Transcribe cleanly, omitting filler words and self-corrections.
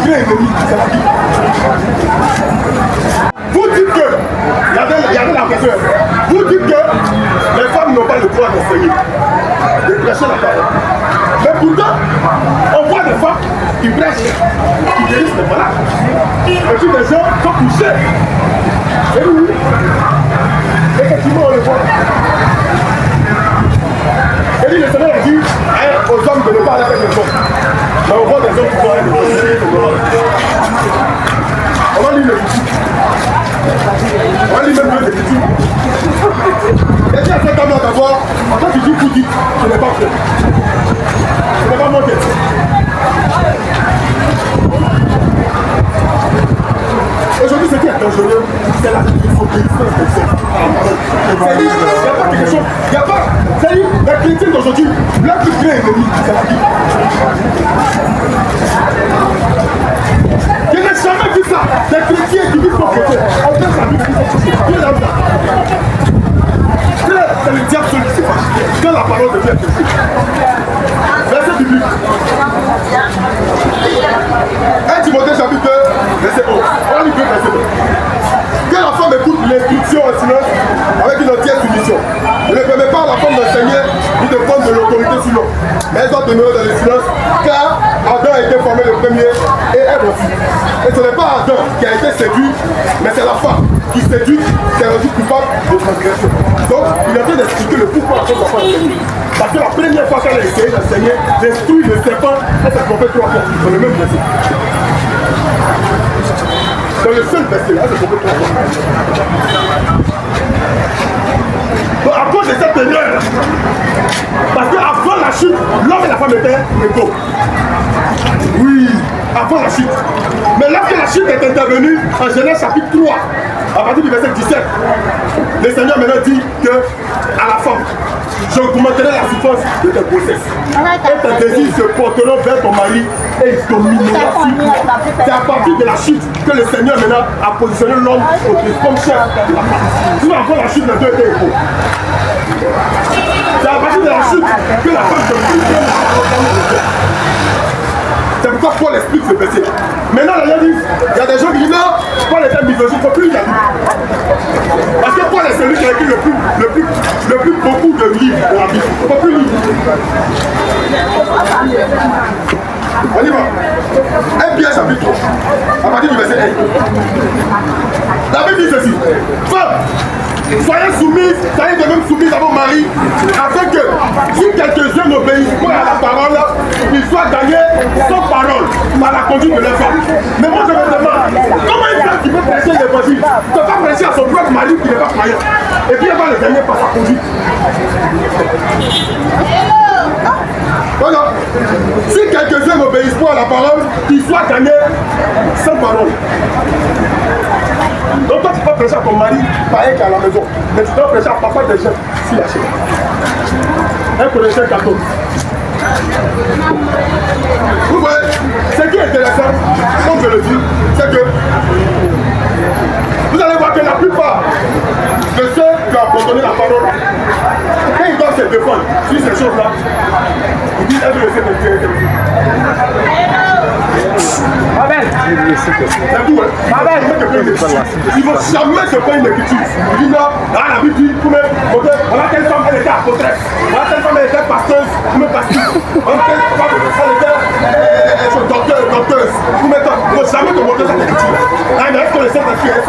grand ennemi, c'est la Bible. Vous dites que, regardez la question, vous dites que les femmes n'ont pas le droit d'enseigner, de prêcher la parole. Mais pourtant, on voit des femmes qui prêchent, qui guérissent les malades. Et puis les gens sont touchés. Et oui, effectivement, on le voit. Et puis le Seigneur a dit aux hommes de ne pas aller avec les hommes. Mais on voit des hommes qui vont aller avec les hommes. On va lire le futur. On va lire même le futur. Et puis à cet homme-là d'abord, quand tu dis vous dites, ce n'est pas fait. Ce n'est pas mon texte. Aujourd'hui, ce qui est dangereux, c'est la désobéissance des hommes. Il n'y a pas quelque chose. Il n'y a pas. C'est-à-dire, les chrétiens d'aujourd'hui, leur plus grand ennemi, c'est la Bible. Je n'ai jamais vu ça. Les chrétiens qui disent qu'on chrétien, on fait sa Bible. C'est le diable seul qui se fâche. Quand la parole de Dieu est chrétienne. Verset biblique. 1 Timothée chapitre 2, verset 11. On va lire 2 verset 2. Que la femme écoute l'instruction en silence avec une entière soumission. Ne permet pas à la femme d'enseigner ni de prendre de l'autorité sur l'homme. Mais elle doit demeurer dans le silence car Adam a été formé le premier et Ève aussi. Et ce n'est pas Adam qui a été séduit, mais c'est la femme qui séduit, qui est rendue coupable de transgression. Donc, il est en train d'expliquer le pourquoi la femme doit pas enseigner. Parce que la première fois qu'elle a essayé d'enseigner, l'instruit le serpent, elle s'est trompée 3 fois dans le même verset. Dans le seul verset là, elle s'est trompée 3 fois. Donc à cause de cette erreur, parce qu'avant la chute, l'homme et la femme étaient égaux. Oui, avant la chute. Mais lorsque la chute est intervenue, en Genèse chapitre 3, à partir du verset 17, le Seigneur maintenant dit que à la femme, j'augmenterai la souffrance de tes grossesses. Et tes désirs se porteront vers ton mari et il dominera sur toi. C'est à partir de la chute que le Seigneur maintenant a positionné l'homme comme chef de la femme. Sinon avant la chute, les deux étaient égaux. C'est à partir de la chute que la femme domine. C'est pourquoi Paul explique ce verset. Maintenant, il y a des gens qui disent non, Paul était misogyne, il ne faut plus lire. Parce que Paul est celui qui a écrit le plus beaucoup de livres de la Bible. Il ne faut plus lire. On y va. 1 Pierre chapitre 3, à partir du verset 1. La Bible dit ceci. Femme, soyez soumises, soyez de même soumises à vos maris, afin que si quelques-uns n'obéissent pas à la parole, ils soient gagnés sans parole par la conduite de leur femme. Mais moi je me demande, comment une femme qui peut prêcher l'évangile ne peut pas prêcher à son propre mari qui n'est pas croyant, et puis elle va le gagner par sa conduite. Voilà. Si quelques-uns n'obéissent pas à la parole, ils soient gagnés sans parole. Donc toi tu peux prêcher à ton mari pareil qu'à la maison, mais tu dois prêcher à papa des gens si la chaîne. 1 Corinthiens 14. Vous voyez, ce qui est intéressant, comme je le dis, c'est que vous allez voir que la plupart de ceux qui ont abandonné la parole, quand ils doivent se défendre sur ces choses-là, ils disent est-ce que je sais de Dieu? Amen. C'est tout, hein? Amen. Ils ne vont jamais se prendre une écriture. Ils disent non, la Bible dit, voilà telle femme, elle était apôtresse. Voilà telle femme, elle était pasteuse, ou même pasteur. Voilà telle femme, elle était docteuse. Vous mettez, ils ne vont jamais te montrer cette écriture. Est-ce que le Saint-Esprit est